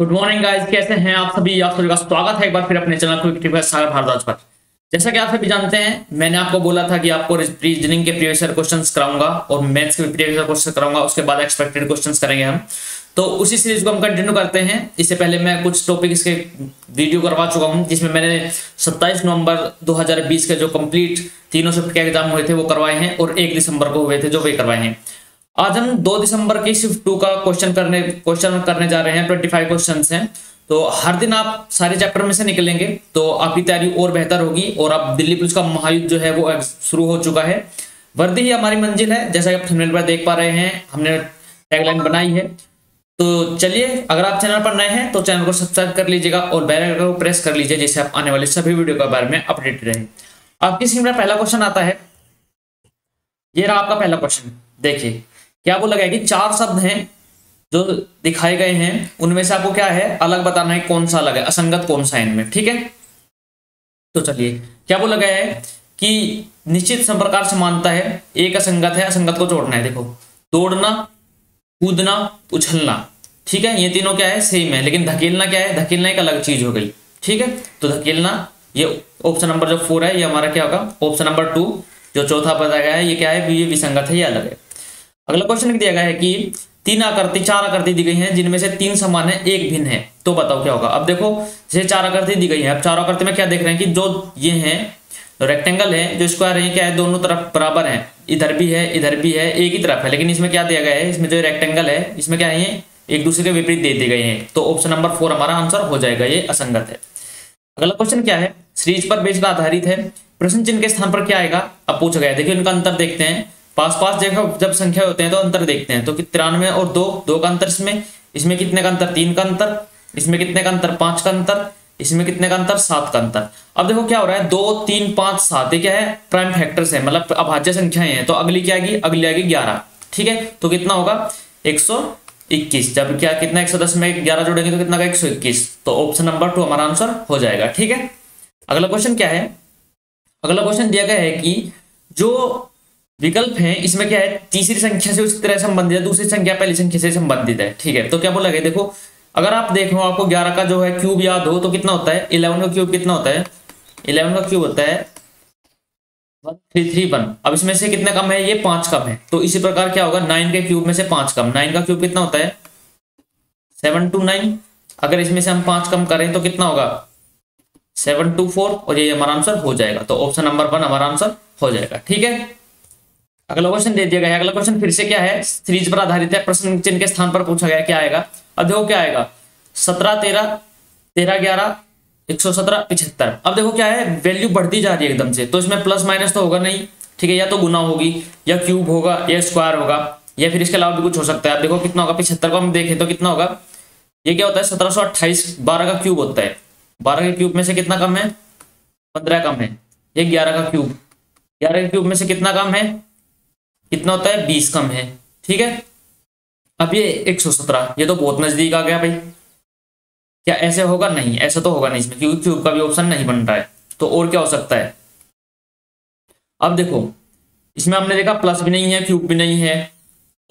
Good morning guys, कैसे हैं आप सभी का स्वागत है एक बार फिर अपने चैनल क्विक टिप्स सागर भारद्वाज पर। जैसा कि आप सभी जानते हैं, मैंने आपको बोला था कि आपको रीजनिंग के प्रीवियस ईयर क्वेश्चंस कराऊंगा और मैथ्स के प्रीवियस ईयर क्वेश्चन कराऊंगा। उसके बाद एक्सपेक्टेड क्वेश्चंस करेंगे हम। तो उसी सीरीज को हम कंटिन्यू करते हैं। इससे पहले मैं कुछ टॉपिक इसके वीडियो करवा चुका हूँ, जिसमें मैंने 27 नवंबर 2020 के जो कंप्लीट तीनों शिफ्ट के एग्जाम हुए थे वो करवाए हैं और 1 दिसंबर को हुए थे जो वे करवाए हैं। आज हम 2 दिसंबर की शिफ्ट 2 का क्वेश्चन करने जा रहे हैं। 25 क्वेश्चंस हैं, तो हर दिन आप सारे चैप्टर में से निकलेंगे तो आपकी तैयारी और बेहतर होगी। और अब दिल्ली पुलिस का महायुद्ध जो है वो शुरू हो चुका है। वर्दी ही हमारी मंजिल है, जैसा कि आप थंबनेल पर देख पा रहे हैं, हमने टैगलाइन बनाई है। तो चलिए, अगर आप चैनल पर नए हैं तो चैनल को सब्सक्राइब कर लीजिएगा और बेल आइकन को प्रेस कर लीजिए, जिससे आप आने वाले सभी वीडियो के बारे में अपडेटेड रहें। आपकी स्क्रीन पर पहला क्वेश्चन आता है, ये रहा आपका पहला क्वेश्चन। देखिए क्या बोला गया कि 4 शब्द हैं जो दिखाए गए हैं, उनमें से आपको क्या है अलग बताना है, कौन सा अलग है, असंगत कौन सा है इनमें। ठीक है, तो चलिए क्या बोला गया है कि निश्चित प्रकार से मानता है, एक असंगत है, असंगत को जोड़ना है। देखो, दौड़ना, कूदना, उछलना, ठीक है, ये तीनों क्या है, सेम है। लेकिन धकेलना क्या है, धकेलना एक अलग चीज हो गई। ठीक है, तो धकेलना, ये ऑप्शन नंबर जो 4 है, ये हमारा क्या होगा, ऑप्शन नंबर 2 जो चौथा बताया गया है, ये क्या है, ये विसंगत है, ये अलग है। अगला क्वेश्चन दिया गया है कि 4 आकृति दी गई हैं, जिनमें से 3 समान है, 1 भिन्न है, तो बताओ क्या होगा। अब देखो, जैसे 4 आकृति दी गई है, अब 4 आकृति में क्या देख रहे हैं कि जो ये हैं, तो रेक्टेंगल है, जो स्क्वायर है, क्या है, दोनों तरफ बराबर है, इधर भी है, इधर भी है, एक ही तरफ है। लेकिन इसमें क्या दिया गया है, इसमें जो रेक्टेंगल है, इसमें क्या है, एक दूसरे के विपरीत दे दिए गए हैं। तो ऑप्शन नंबर 4 हमारा आंसर हो जाएगा, ये असंगत है। अगला क्वेश्चन क्या है, सीरीज पर बेस्ड आधारित है, प्रश्न चिन्ह के स्थान पर क्या आएगा, अब पूछा गया है। देखिए इनका अंतर देखते हैं, पास पास जगह जब संख्या होते हैं तो अंतर देखते हैं। तो 93 और 2 का अंतर, इसमें कितने का अंतर, 3 का अंतर, इसमें कितने का अंतर, 5 का अंतर, इसमें कितने का अंतर, 7 का अंतर। अब देखो क्या हो रहा है, 2, 3, 5, 7 ये क्या है, प्राइम फैक्टर्स है, मतलब अभाज्य संख्याएं हैं। तो अगली क्या आएगी, अगली आएगी 11। ठीक है, तो कितना होगा, 121। जब क्या कितना 110 में 11 जोड़ेंगे तो कितना का, 121। तो ऑप्शन नंबर 2 हमारा आंसर हो जाएगा। ठीक है, अगला क्वेश्चन क्या है, अगला क्वेश्चन दिया गया है कि जो विकल्प है इसमें क्या है, तीसरी संख्या से उसी तरह संबंधित है, दूसरी संख्या पहली संख्या से संबंधित है। ठीक है, तो क्या बोला गया, देखो अगर आप देखो, आपको 11 का जो है क्यूब याद हो तो कितना होता है, 11 का क्यूब कितना होता है, 11 का क्यूब होता है 1331। अब इसमें से कितने कम है, ये 5 कम है। तो इसी प्रकार क्या होगा, 9 के क्यूब में से 5 कम, 9 का क्यूब कितना होता है, 729। अगर इसमें से हम 5 कम करें तो कितना होगा, 724, और ये हमारा आंसर हो जाएगा। तो ऑप्शन नंबर 1 हमारा आंसर हो जाएगा। ठीक है, अगला क्वेश्चन दे दिया गया है। अगला क्वेश्चन फिर से क्या है, सीरीज पर आधारित है, प्रश्न चिन्ह के स्थान पर पूछा गया, क्या आएगा। अब देखो क्या आएगा, 17 13 13 11 117 75। अब देखो क्या है, वैल्यू बढ़ती जा रही है एकदम से, तो इसमें प्लस माइनस तो होगा नहीं। ठीक है, या तो गुना होगी, या क्यूब होगा, या स्क्वायर होगा, या फिर इसके अलावा भी कुछ हो सकता है। अब देखो कितना होगा, 75 को हम देखें तो कितना होगा, ये क्या होता है, 1728, 12 का क्यूब होता है। 12 के क्यूब में से कितना कम है, 15 कम है। ये 11 का क्यूब, 11 के क्यूब में से कितना कम है, कितना होता है, 20 कम है। ठीक है, अब ये 117, ये तो बहुत नजदीक आ गया भाई। क्या ऐसे होगा, नहीं ऐसा तो होगा नहीं इसमें, क्योंकि क्यूब का भी ऑप्शन नहीं बन रहा है। तो और क्या हो सकता है, अब देखो इसमें हमने देखा प्लस भी नहीं है, क्यूब भी नहीं है,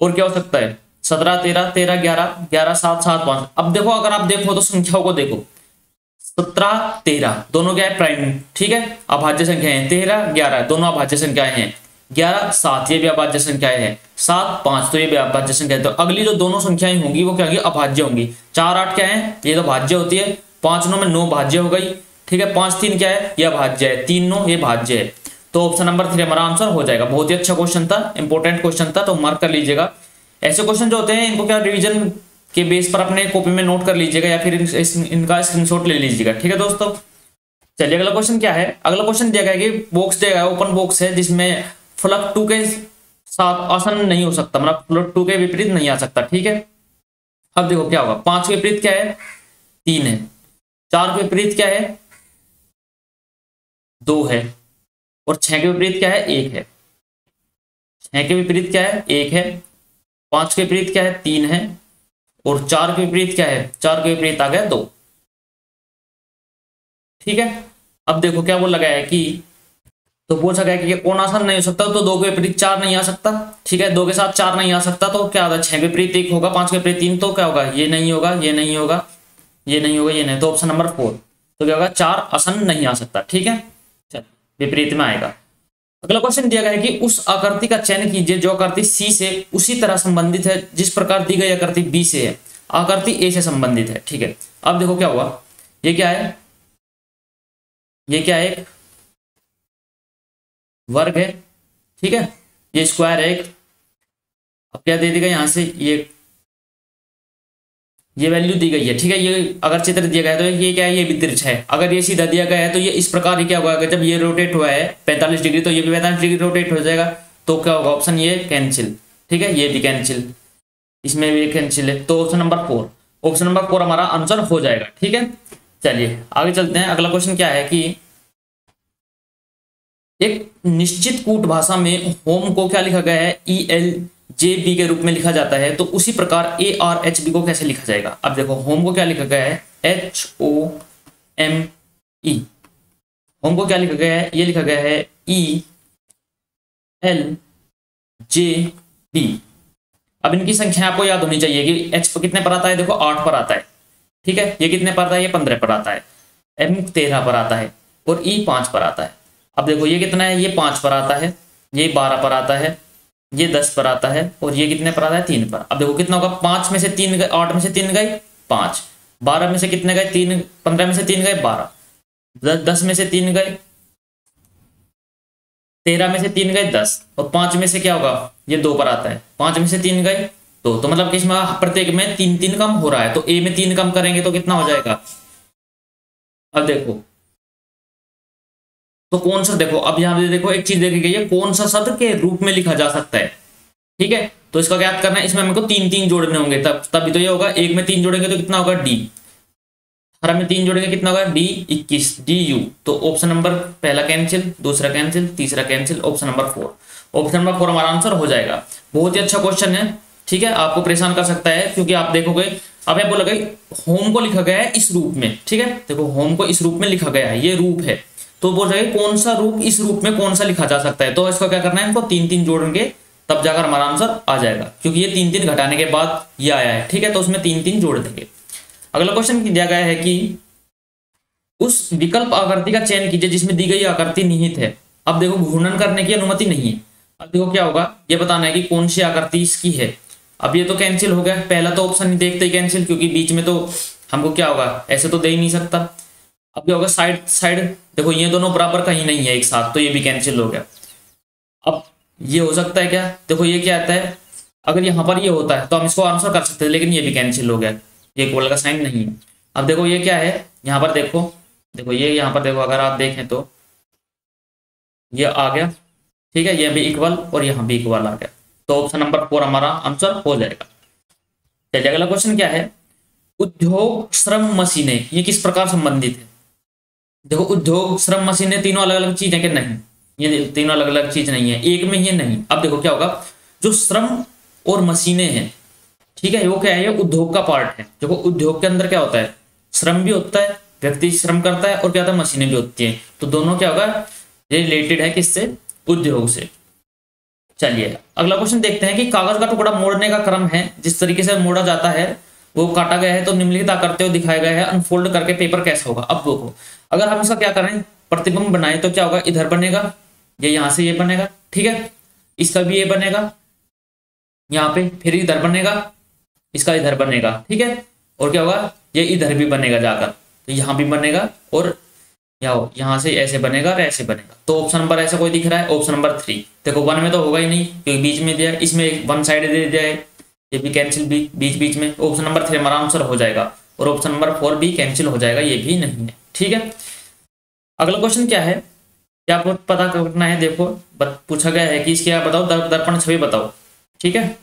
और क्या हो सकता है, 17 13 13 11 11 7 7 5। अब देखो अगर आप देखो तो संख्याओं को देखो, 17 13 दोनों क्या है, प्राइम। ठीक है, अभाज्य संख्या है, 13 11 दोनों अभाज्य संख्याएं हैं, 11 7 ये भी अभाज्य संख्याएं हैं, 7 5 तो ये भी अभाज्य संख्या है। तो अगली जो दोनों संख्याएं होंगी वो क्या होंगी, अभाज्य होंगी। 4 8 क्या है, ये तो भाज्य होती है, 5 9 में 9 भाज्य हो गई। ठीक है, 5 3 क्या है, ये अभाज्य है, 3 9 ये भाज्य है। तो ऑप्शन नंबर 3 हमारा आंसर हो जाएगा। बहुत ही अच्छा क्वेश्चन था, इंपॉर्टेंट क्वेश्चन था, तो मार्क कर लीजिएगा। ऐसे क्वेश्चन जो होते हैं इनको क्या रिविजन के बेस पर अपने कॉपी में नोट कर लीजिएगा, या फिर इनका स्क्रीनशॉट ले लीजिएगा। ठीक है दोस्तों, चलिए अगला क्वेश्चन क्या है। अगला क्वेश्चन दिया गया है कि बॉक्स दिया गया है, ओपन बॉक्स है, जिसमें फलक 2 के साथ आसन नहीं हो सकता, मतलब फलक 2 के विपरीत नहीं आ सकता। ठीक है, अब देखो क्या होगा, 5 के विपरीत क्या है, 3 है, 4 के विपरीत क्या है, 2 है, और 6 के विपरीत क्या है, 1 है। 6 के विपरीत क्या है, 1 है, 5 के विपरीत क्या है, 3 है, और 4 के विपरीत क्या है, 4 के विपरीत आ गया 2। ठीक है, अब देखो क्या बोला गया है कि, तो पूछा गया कि कौन आसन नहीं हो सकता, तो 2 के विपरीत 4 नहीं आ सकता। ठीक है, 2 के साथ 4 नहीं आ सकता, तो क्या होगा, 6 के विपरीत 1 होगा, 5 के विपरीत 3, तो क्या होगा, ये नहीं होगा, ये नहीं होगा, ये नहीं होगा, ये नहीं, तो ऑप्शन नंबर 4। तो क्या होगा, 4 आसन नहीं आ सकता। ठीक है, चल विपरीत में आएगा। अगला क्वेश्चन दिया गया है कि उस आकृति का चयन कीजिए जो आकृति सी से उसी तरह संबंधित है जिस प्रकार दी गई आकृति बी से है, आकृति ए से संबंधित है। ठीक है, अब देखो क्या हुआ, ये क्या है, ये क्या है, एक वर्ग है। ठीक है, ये स्क्वायर है एक। अब क्या दे देगा यहाँ से, ये वैल्यू दी गई है। ठीक है, ये अगर चित्र दिया गया है तो ये क्या है, ये भी तिरछा है। अगर ये सीधा दिया गया है तो ये इस प्रकार ही क्या होगा, अगर जब ये रोटेट हुआ है 45 डिग्री तो ये भी 45 डिग्री रोटेट हो जाएगा। तो क्या होगा, ऑप्शन ये कैंसिल। ठीक है, ये भी कैंसिल, इसमें भी कैंसिल है। तो ऑप्शन नंबर 4, ऑप्शन नंबर 4 हमारा आंसर हो जाएगा। ठीक है, चलिए आगे चलते हैं। अगला क्वेश्चन क्या है कि एक निश्चित कूट भाषा में होम को क्या लिखा गया है, ELJB के रूप में लिखा जाता है, तो उसी प्रकार ARHB को कैसे लिखा जाएगा। अब देखो होम को क्या लिखा गया है, HOME। होम को क्या लिखा गया है, ये लिखा गया है ELJB। अब इनकी संख्या आपको याद होनी चाहिए कि H पर कितने पर आता है, देखो 8 पर आता है। ठीक है, ये कितने पर आता है, ये 15 पर आता है, M 13 पर आता है और E 5 पर आता है। अब देखो ये कितना है, ये 5 पर आता है, ये 12 पर आता है, ये 10 पर आता है और ये कितने पर आता है, 3 पर। अब देखो कितना होगा, 5 में से 3 गए, 8 में से 3 गए 5, 12 में से कितने गए 3, 15 में से 3 गए 12, 10 में से 3 गए, 13 में से 3 गए 10 और 5 में से क्या होगा, ये 2 पर आता है, 5 में से 3 गए 2। तो मतलब कि इसमें प्रत्येक में 3 कम हो रहा है, तो ए में 3 कम करेंगे तो कितना हो जाएगा। अब देखो तो कौन सा, देखो अब यहाँ पे देखो एक चीज देखी गई है, कौन सा शब्द के रूप में लिखा जा सकता है। ठीक है, तो इसका क्या करना है, इसमें हमको 3 जोड़ने होंगे, तभी तो ये होगा। एक में 3 जोड़ेंगे तो कितना होगा, डी। 18 में 3 जोड़ेंगे कितना होगा, डी 21, DU। तो ऑप्शन नंबर पहला कैंसिल, दूसरा कैंसिल, तीसरा cancel, option number 4। Option number 4 हमारा आंसर हो जाएगा। बहुत ही अच्छा क्वेश्चन है। ठीक है, आपको परेशान कर सकता है क्योंकि आप देखोगे, अब ये बोला गया होम को लिखा गया है इस रूप में। ठीक है, देखो होम को इस रूप में लिखा गया है, ये रूप है, तो बोल रहे कौन सा रूप, इस रूप में कौन सा लिखा जा सकता है। तो इसका क्या करना है, इनको 3 जोड़ेंगे तब जाकर हमारा आंसर आ जाएगा, क्योंकि ये 3 घटाने के बाद ये आया है। ठीक है, तो उसमें 3 जोड़ देंगे। अगला क्वेश्चन दिया गया है कि उस विकल्प आकृति का चयन कीजिए जिसमें दी गई आकृति निहित है। अब देखो घूर्णन करने की अनुमति नहीं है। अब देखो क्या होगा, ये बताना है कि कौन सी आकृति इसकी है। अब ये तो कैंसिल हो गया, पहला तो ऑप्शन देखते ही कैंसिल, क्योंकि बीच में तो हमको क्या होगा, ऐसे तो दे ही नहीं सकता। अब क्या होगा, साइड साइड देखो ये दोनों बराबर कहीं नहीं है एक साथ, तो ये भी कैंसिल हो गया। अब ये हो सकता है क्या, देखो ये क्या आता है, अगर यहाँ पर ये होता है तो हम इसको आंसर कर सकते हैं, लेकिन ये भी कैंसिल हो गया, ये इक्वल का साइन नहीं है। अब देखो ये क्या है, यहाँ पर देखो, देखो ये यहाँ पर देखो, अगर आप देखें तो ये आ गया। ठीक है, ये भी इक्वल और यहाँ भी इक्वल आ गया, तो ऑप्शन नंबर 4 हमारा आंसर हो जाएगा। चलिए अगला क्वेश्चन क्या है, उद्योग श्रम मशीनें ये किस प्रकार संबंधित है। देखो उद्योग श्रम मशीनें तीनों अलग अलग चीज है कि नहीं, ये तीनों अलग अलग चीज नहीं है, एक में ये नहीं। अब देखो क्या होगा, जो श्रम और मशीनें हैं, ठीक है, वो क्या है, ये उद्योग का पार्ट है। देखो उद्योग के अंदर क्या होता है, श्रम भी होता है, व्यक्ति श्रम करता है, और क्या होता है, मशीनें भी होती हैं। तो दोनों क्या होगा, ये रिलेटेड है किससे, उद्योग से। चलिए अगला क्वेश्चन देखते हैं कि कागज का टुकड़ा मोड़ने का क्रम है, जिस तरीके से मोड़ा जाता है वो काटा गया है, तो निम्नलिखित आकृतियों दिखाया गया है, अनफोल्ड करके पेपर कैसा होगा। अब देखो अगर हम इसका क्या करें, प्रतिबिंब बनाए तो क्या होगा, इधर बनेगा, ये यहां से ये बनेगा। ठीक है, इसका भी ये बनेगा यहाँ पे, फिर इधर बनेगा, इसका इधर बनेगा। ठीक है, और क्या होगा, ये इधर भी बनेगा जाकर, तो यहाँ भी बनेगा, और यहाँ से ऐसे बनेगा और ऐसे बनेगा। तो ऑप्शन नंबर ऐसा कोई दिख रहा है, ऑप्शन नंबर 3। देखो 1 में तो होगा ही नहीं क्योंकि बीच में दिया है, इसमें 1 साइड दे दिया है, ये भी कैंसिल, भी बीच बीच में। ऑप्शन नंबर 3 हमारा आंसर हो जाएगा, और ऑप्शन नंबर 4 भी कैंसिल हो जाएगा, ये भी नहीं है। ठीक है, अगला क्वेश्चन क्या है, क्या आपको पता करना है। देखो पूछा गया है कि इसके आप बताओ, दर्पण छवि बताओ। ठीक है,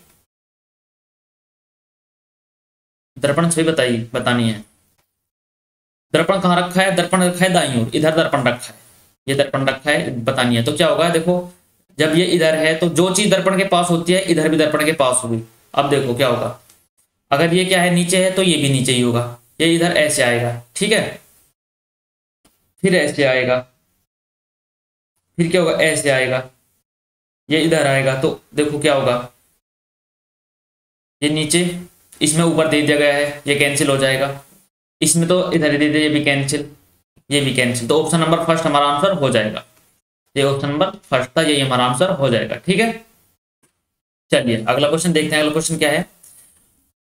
दर्पण छवि बतानी है। दर्पण कहाँ रखा है, दर्पण रखा है दाईं ओर, इधर दर्पण रखा है, ये दर्पण रखा है, बतानी है। तो क्या होगा, देखो जब ये इधर है तो जो चीज दर्पण के पास होती है इधर भी दर्पण के पास होगी। अब देखो क्या होगा, अगर ये क्या है, नीचे है तो ये भी नीचे ही होगा, ये इधर ऐसे आएगा। ठीक है, फिर ऐसे आएगा, फिर क्या होगा, ऐसे आएगा, ये इधर आएगा। तो देखो क्या होगा, ये नीचे, इसमें ऊपर दे दिया गया है, ये कैंसिल हो जाएगा। इसमें तो इधर ही दे दे, ये भी कैंसिल, ये भी कैंसिल, तो ऑप्शन नंबर फर्स्ट हमारा आंसर हो जाएगा। ये ऑप्शन नंबर फर्स्ट था, यही हमारा आंसर हो जाएगा। ठीक है, चलिए अगला क्वेश्चन देखते हैं। अगला क्वेश्चन क्या है।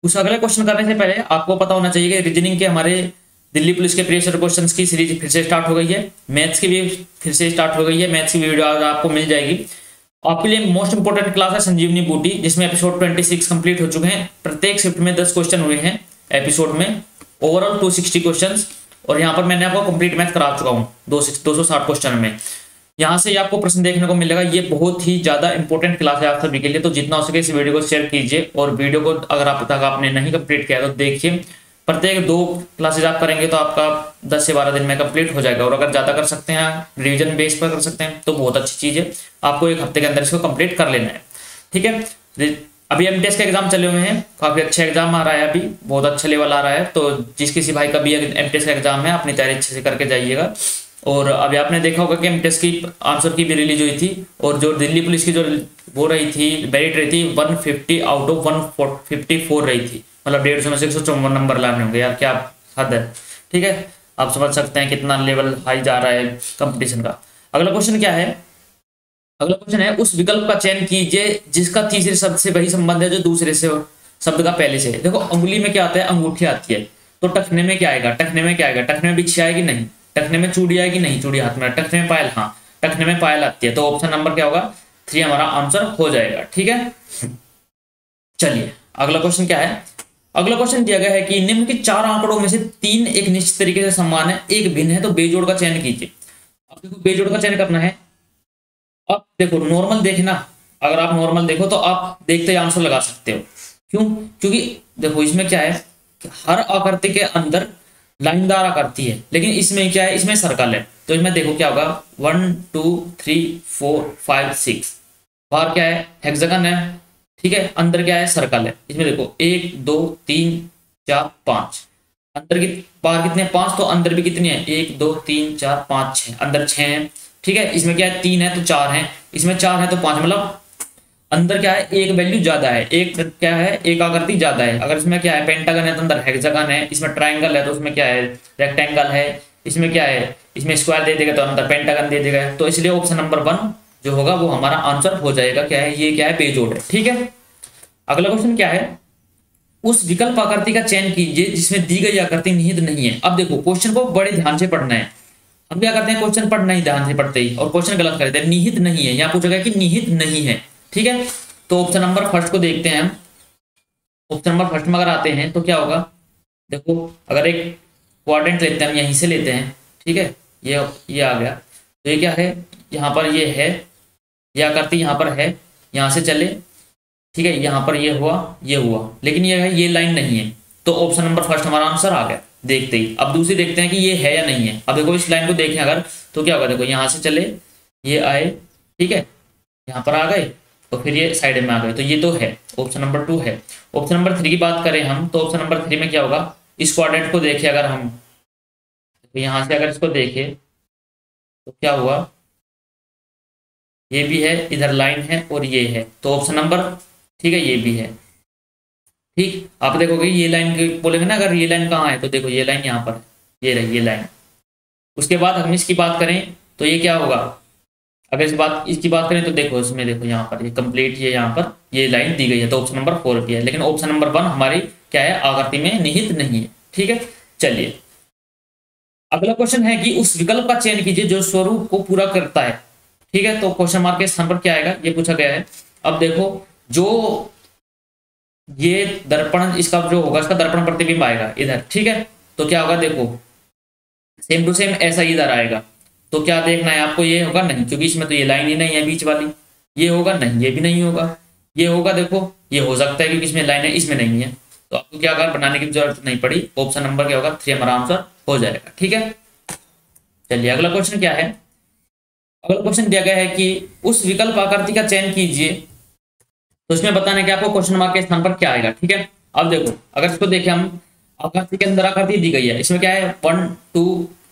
उस अगले क्वेश्चन करने से पहले आपको पता होना चाहिए कि रीजनिंग के हमारे दिल्ली पुलिस के प्रीवियस ईयर क्वेश्चंस की सीरीज फिर से स्टार्ट हो गई है, मैथ्स की भी फिर से स्टार्ट हो गई है। मैथ्स की वीडियो आज आपको मिल जाएगी। आपके लिए मोस्ट इंपोर्टेंट क्लास है संजीवनी बूटी, जिसमें एपिसोड 26 कंप्लीट हो चुके हैं। प्रत्येक शिफ्ट में 10 क्वेश्चन हुए हैं एपिसोड में, ओवरऑल 260 क्वेश्चंस, और यहाँ पर मैंने आपको कंप्लीट मैथ करा चुका हूँ 260 क्वेश्चन में। यहाँ से आपको प्रश्न देखने को मिलेगा। ये बहुत ही ज्यादा इंपॉर्टेंट क्लास है आप सभी के लिए, तो जितना हो सके इस वीडियो को शेयर कीजिए, और वीडियो को अगर आप तक आपने नहीं कंप्लीट किया तो देखिए। प्रत्येक 2 क्लासेज आप करेंगे तो आपका 10 से 12 दिन में कंप्लीट हो जाएगा, और अगर ज्यादा कर सकते हैं रिवीजन बेस पर कर सकते हैं तो बहुत अच्छी चीज है। आपको 1 हफ्ते के अंदर इसको कंप्लीट कर लेना है। ठीक है, अभी एमटीएस के एग्जाम चले हुए हैं, काफी अच्छा एग्जाम आ रहा है, अभी बहुत अच्छा लेवल आ रहा है। तो जिस किसी भाई का भी एमटीएस का एग्जाम है अपनी तैयारी अच्छे से करके जाइएगा। और अभी आपने देखा होगा कि एमटीएस की आंसर की भी रिलीज हुई थी, और जो दिल्ली पुलिस की जो वो रही थी मेरिट रही थी 150 आउट ऑफ 154 रही थी, मतलब 150 में से 154 नंबर लाने होंगे यार, क्या हद है। ठीक है, आप समझ सकते हैं कितना लेवल हाई जा रहा है कंपटीशन का। अगला क्वेश्चन क्या है। अगला क्वेश्चन है, उस विकल्प का चयन कीजिए जिसका तीसरे शब्द से वही संबंध है जो दूसरे से शब्द का पहले से है। देखो अंगुली में क्या आता है, अंगूठी आती है, तो टखने में क्या आएगा, टखने में क्या आएगा, टखने में बिछी आएगी नहीं, टखने में चूड़ी आएगी नहीं, चूड़ी हाथ में, टखने में पायल, हाँ टखने में पायल आती है, तो ऑप्शन नंबर क्या होगा 3 हमारा आंसर हो जाएगा। ठीक है, चलिए अगला क्वेश्चन क्या है। अगला क्वेश्चन दिया गया है कि निम्न के 4 आंकड़ों में से 3 एक निश्चित तरीके से समान है, एक भिन्न है, तो बेजोड़ का चयन कीजिए। अब देखो बेजोड़ का चयन करना है। अब देखो नॉर्मल देखना, अगर आप नॉर्मल देखो तो आप देखते ही आंसर लगा सकते हो। क्यों? क्योंकि देखो इसमें क्या है कि हर आकृति के अंदर लाइनदार आकृति है, लेकिन इसमें क्या है, इसमें सर्कल है। तो इसमें देखो क्या होगा 1 2 3 4 5 6, बाहर क्या है हेक्सागन है, ठीक है, अंदर क्या है सर्कल है। इसमें देखो 1 2 3 4 5, अंदर की बाहर कितने 5, तो अंदर भी कितनी है 1 2 3 4 5 6, अंदर 6 है। ठीक है, इसमें क्या है 3 है तो 4 है, इसमें 4 है तो 5, मतलब अंदर क्या है एक वैल्यू ज्यादा है, एक क्या है एक आकृति ज्यादा है। अगर इसमें क्या है पेंटागन है तो अंदर हेक्सागन है, इसमें ट्रायंगल है तो उसमें क्या है रेक्टेंगल है, इसमें क्या है इसमें स्क्वायर दे देगा तो अंदर पेंटागन दे देगा। तो इसलिए ऑप्शन नंबर 1 जो होगा वो हमारा आंसर हो जाएगा। क्या है ये, क्या है बेजोड़ है। ठीक है, अगला क्वेश्चन क्या है, उस विकल्प आकृति का चयन कीजिए जिसमें दी गई आकृति निहित नहीं है। अब देखो क्वेश्चन को बड़े ध्यान से पढ़ना है। हम क्या करते हैं क्वेश्चन पढ़ना ही ध्यान से पढ़ते ही और क्वेश्चन गलत कर देते हैं। निहित नहीं है, यहाँ पूछा गया कि निहित नहीं है। ठीक है, तो ऑप्शन नंबर फर्स्ट को देखते हैं हम। ऑप्शन नंबर फर्स्ट में अगर आते हैं तो क्या होगा, देखो अगर एक क्वाड्रेंट लेते हैं हम, यहीं से लेते हैं, ठीक है, ये आ गया, तो ये क्या है यहाँ पर ये है, ये आकृति यहाँ पर है, यहाँ से चले, ठीक है, यहाँ पर ये हुआ, लेकिन ये है ये लाइन नहीं है, तो ऑप्शन नंबर फर्स्ट हमारा आंसर आ गया देखते ही। अब दूसरी देखते हैं कि ये है या नहीं है। अब देखो इस लाइन को देखें अगर, तो क्या होगा, देखो यहाँ से चले, ये आए, ठीक है, यहाँ पर आ गए, तो फिर ये साइड में आ गए, तो ये तो है, ऑप्शन नंबर 2 है। ऑप्शन नंबर 3 की बात करें हम, तो ऑप्शन नंबर 3 में क्या होगा, इस क्वाड्रेंट को देखें अगर हम, तो यहाँ से अगर इसको देखें तो क्या हुआ, ये भी है, इधर लाइन है और ये है, तो ऑप्शन नंबर, ठीक है, ये भी है। ठीक, आप देखोगे ये लाइन बोलेंगे ना, अगर ये लाइन कहाँ है, तो देखो ये लाइन यहाँ पर, ये रही ये लाइन। उसके बाद हम इसकी बात करें तो ये क्या होगा, अगर इसकी बात करें तो देखो इसमें, देखो यहाँ पर ये कंप्लीट, ये यहाँ पर ये लाइन दी गई है, तो ऑप्शन नंबर 4 भी है। लेकिन ऑप्शन नंबर 1 हमारी क्या है, आकृति में निहित नहीं है। ठीक है, चलिए अगला क्वेश्चन है कि उस विकल्प का चयन कीजिए जो स्वरूप को पूरा करता है। ठीक है, तो क्वेश्चन मार्क के स्थान पर क्या आएगा, ये पूछा गया है। अब देखो जो ये दर्पण, इसका जो होगा इसका दर्पण प्रतिबिंब आएगा इधर, ठीक है, तो क्या होगा, देखो सेम टू सेम ऐसा इधर आएगा, तो क्या देखना है आपको, ये होगा नहीं, क्योंकि इसमें तो ये लाइन ही नहीं है बीच वाली, ये होगा नहीं, ये भी नहीं होगा, ये होगा, देखो ये हो सकता है क्योंकि इसमें लाइन है, इसमें नहीं है, तो आपको क्या कर बनाने की जरूरत नहीं पड़ी। ऑप्शन नंबर क्या होगा 3 हमारा आंसर हो जाएगा। ठीक है, चलिए अगला क्वेश्चन क्या है। अगला क्वेश्चन दिया गया है कि उस विकल्प आकृति का चयन कीजिए, तो इसमें बताना है कि आपको क्वेश्चन मार्क के स्थान पर क्या आएगा। ठीक है, अब देखो अगर इसको देखें हम, आकृति के अंदर आकृति दी गई है, इसमें क्या है 1 2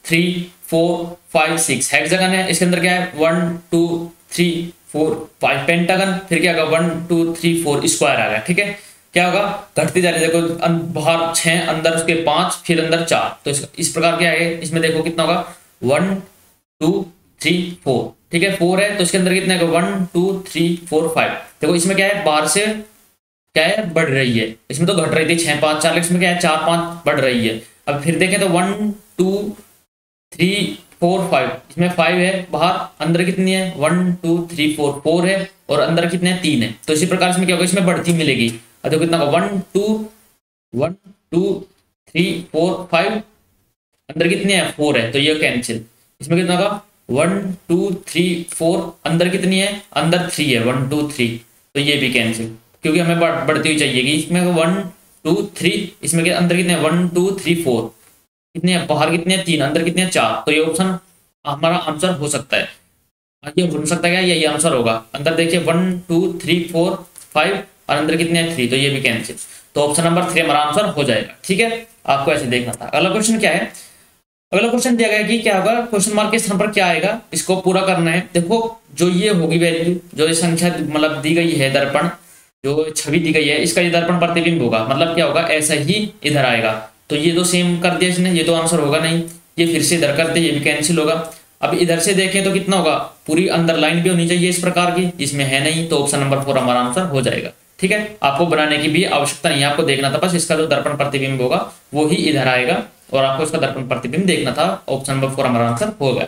3 4 5 6 हेक्सागन है, इसके अंदर क्या है 1 2 3 4 5 पेंटागन, फिर क्या होगा 1 2 3 4 स्क्वायर आ गया। ठीक है, क्या होगा, घटती जा रही है। देखो बाहर 6, अंदर उसके 5, फिर अंदर 4, तो इस प्रकार क्या है, इसमें देखो कितना होगा 1 2 3 4, ठीक है 4 है, तो इसके अंदर कितने 1 2 3 4 5। देखो इसमें क्या है, बाहर से क्या है बढ़ रही है, इसमें तो घट रही थी 6 5 4, इसमें क्या है 4 5 बढ़ रही है। अब फिर देखें तो 1 2 3 4 5, इसमें 5 है बाहर, अंदर कितनी है 1 2 3 4, 4 है और अंदर कितने हैं 3 है। तो इसी प्रकार इसमें क्या होगा, इसमें बढ़ती मिलेगी। अब देखो कितना 1 2 3 4 5, अंदर कितने हैं 4 है, तो ये कैंसिल। इसमें कितना होगा 1 2 3 4, अंदर कितनी है, अंदर 3 है 1 2 3, तो ये भी कैंसिल, क्योंकि हमें बढ़ती हुई चाहिएगी। इसमें 1 2 3, इसमें अंदर कितने 1 2 3 4, कितने हैं बाहर, कितने हैं 3, अंदर कितने हैं 4, तो ये ऑप्शन हमारा आंसर हो सकता है। ये हो सकता है क्या, यही आंसर होगा। अंदर देखिए 1 2 3 4 5 और अंदर कितने हैं 3, तो ये भी कैंसिल, तो ऑप्शन नंबर 3 हमारा आंसर हो जाएगा। ठीक है, आपको ऐसे देखना था। अगला क्वेश्चन क्या है, अगला क्वेश्चन दिया गया कि क्या होगा, क्वेश्चन मार्क के स्थान पर क्या आएगा, इसको पूरा करना है। देखो जो ये होगी वैल्यू, जो ये संख्या मतलब दी गई है, दर्पण जो छवि दी गई है, इसका ये दर्पण प्रतिबिंब होगा, मतलब क्या होगा ऐसा ही इधर आएगा। तो ये तो सेम कर दिया इसने, ये तो आंसर होगा नहीं, ये फिर से इधर करते, ये भी कैंसिल होगा। अब इधर से देखें तो कितना होगा, पूरी अंदर लाइन भी होनी चाहिए इस प्रकार की, इसमें है नहीं, तो ऑप्शन नंबर 4 हमारा आंसर हो जाएगा। ठीक है, आपको बनाने की भी आवश्यकता नहीं है, आपको देखना था बस इसका जो दर्पण प्रतिबिंब होगा वो ही इधर आएगा और आपको इसका दर्पण प्रतिबिंब देखना था। ऑप्शन नंबर 4 हमारा आंसर हो गया।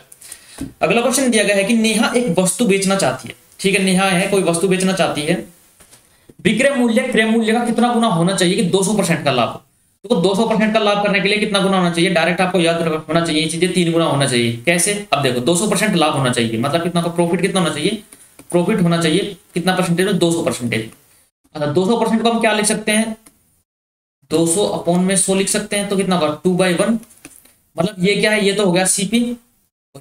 अगला क्वेश्चन दिया गया है कि नेहा एक वस्तु बेचना चाहती है। ठीक है, नेहा है कोई वस्तु बेचना चाहती है, विक्रय मूल्य क्रय मूल्य का कितना गुना होना चाहिए कि 200% का लाभ हो। तो 200% का लाभ करने के लिए कितना गुना होना चाहिए, डायरेक्ट आपको याद होना चाहिए ये चीजें, 3 गुना होना चाहिए। कैसे, अब देखो 200% लाभ होना चाहिए, मतलब कितना का प्रॉफिट कितना होना चाहिए, प्रॉफिट होना चाहिए कितना परसेंटेज, 200%। 200% को हम क्या लिख सकते हैं, 200 अपॉन में 100 लिख सकते हैं, तो कितना होगा 2/1, मतलब ये क्या है, ये तो हो गया सीपी,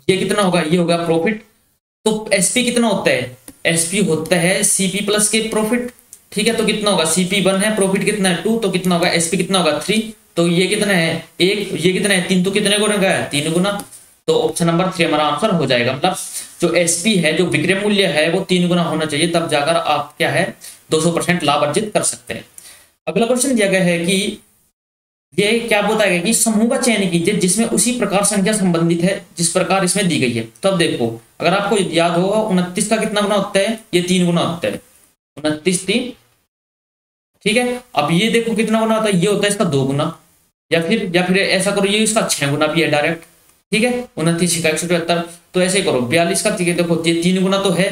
ये कितना होगा, ये होगा प्रॉफिट। तो एसपी कितना होता है, एसपी होता है सीपी प्लस के प्रॉफिट। ठीक है, तो कितना होगा सीपी 1 है, प्रॉफिट कितना है 2, तो कितना होगा एसपी कितना होगा 3, तो ये कितना है 1, ये कितना है 3, तो कितने गुना का है 3 गुना, तो ऑप्शन नंबर 3 हमारा आंसर हो जाएगा। मतलब जो एसपी है, जो विक्रय मूल्य है वो 3 गुना होना चाहिए, तब जाकर आप क्या है 200% लाभ अर्जित कर सकते हैं। अगला क्वेश्चन दिया गया है कि ये क्या बताया कि समूह का चयन कीजिए जिसमें उसी प्रकार संख्या संबंधित है जिस प्रकार इसमें दी गई है। तो अब देखो अगर आपको याद होगा 29 का कितना गुना होता है, ये 3 गुना होता है, 29 3। ठीक है, अब ये देखो कितना गुना होता है, ये होता है इसका 2 गुना, या फिर ऐसा करो ये इसका 6 गुना भी है डायरेक्ट। ठीक है, 29 का 173, तो ऐसे ही करो 42 का, देखो ये 3 गुना तो है,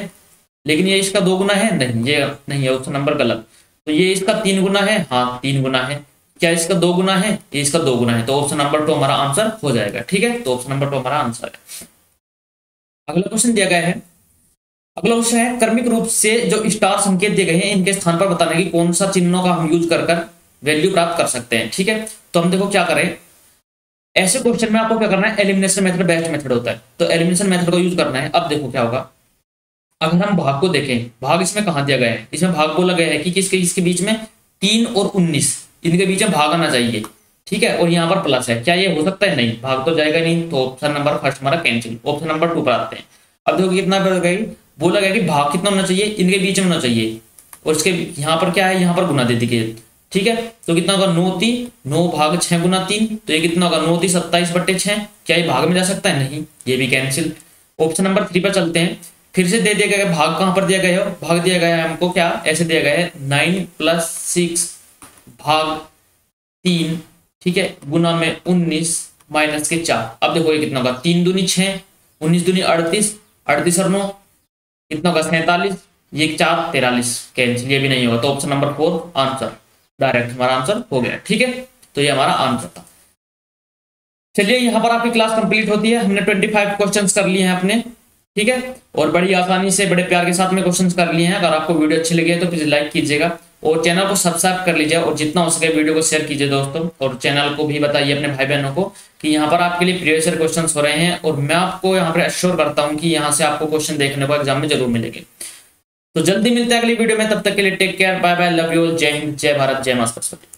लेकिन ये इसका 2 गुना है, नहीं ये नहीं है, ऑप्शन नंबर गलत। तो ये इसका 3 गुना है, हाँ 3 गुना है, क्या इसका 2 गुना है, ये इसका 2 गुना है, तो ऑप्शन नंबर 2 हमारा आंसर हो जाएगा। ठीक है, तो ऑप्शन नंबर 2 हमारा आंसर है। अगला क्वेश्चन दिया गया है, अगला क्वेश्चन है क्रमिक रूप से जो स्टार संकेत दिए गए हैं इनके स्थान पर बताना कि कौन सा चिन्हों का हम यूज कर वैल्यू प्राप्त कर सकते हैं। ठीक है, तो हम देखो क्या करें, ऐसे क्वेश्चन में आपको क्या करना है, एलिमिनेशन मेथड बेस्ट मेथड होता है, तो एलिमिनेशन मेथड को यूज करना है। अब देखो क्या होगा, अगर हम भाग को देखें, भाग इसमें कहां दिया गया है, इसमें भाग बोला गया है कि किसके इसके बीच में 3 और 19 इनके बीच में भाग आना चाहिए। ठीक है, और यहाँ पर प्लस है, क्या ये हो सकता है, नहीं भाग तो जाएगा नहीं, तो ऑप्शन नंबर फर्स्ट हमारा कैंसिल, ऑप्शन नंबर 2 पर आते हैं। अब देखो कितना बोला गया कि भाग कितना होना चाहिए, इनके बीच में होना चाहिए, और इसके यहाँ पर क्या है, यहाँ पर गुना दे दीजिए। ठीक है, तो कितना होगा 9 3 9 भाग 6 गुना 3, तो ये कितना होगा 9 3 27/6, क्या ये भाग में जा सकता है, नहीं, ये भी कैंसिल। ऑप्शन नंबर 3 पर चलते हैं, फिर से दे दिया गया है, भाग कहां पर दिया गया है, भाग दिया गया है हमको क्या ऐसे दिया गया है 9 + 6 भाग 3, ठीक है, गुना में 19 माइनस के 4। अब देखो ये कितना होगा 3 दूनी 6, 19 दूनी 38, 38 और 9 कितना होगा 47, ये 4 43, कैंसिल, ये भी नहीं होगा, तो ऑप्शन नंबर 4 आंसर डायरेक्ट हमारा आंसर हो गया। ठीक है, तो ये हमारा आंसर था। चलिए यहाँ पर आपकी क्लास कंप्लीट होती है, हमने 25 क्वेश्चंस कर लिए हैं अपने। ठीक है, और बड़ी आसानी से बड़े प्यार के साथ में क्वेश्चंस कर लिए हैं। अगर आपको वीडियो अच्छी लगी है तो प्लीज लाइक कीजिएगा और चैनल को सब्सक्राइब कर लीजिए, और जितना हो सके वीडियो को शेयर कीजिए दोस्तों, और चैनल को भी बताइए अपने भाई बहनों को कि यहाँ पर आपके लिए प्रीवियस ईयर क्वेश्चंस हो रहे हैं, और मैं आपको यहाँ पर एश्योर करता हूँ कि यहाँ से आपको क्वेश्चन देखने को एग्जाम में जरूर मिलेंगे। तो जल्दी मिलते हैं अगली वीडियो में, तब तक के लिए take care, bye bye, love you, जय हिंद, जय भारत, जय मां सरस्वती।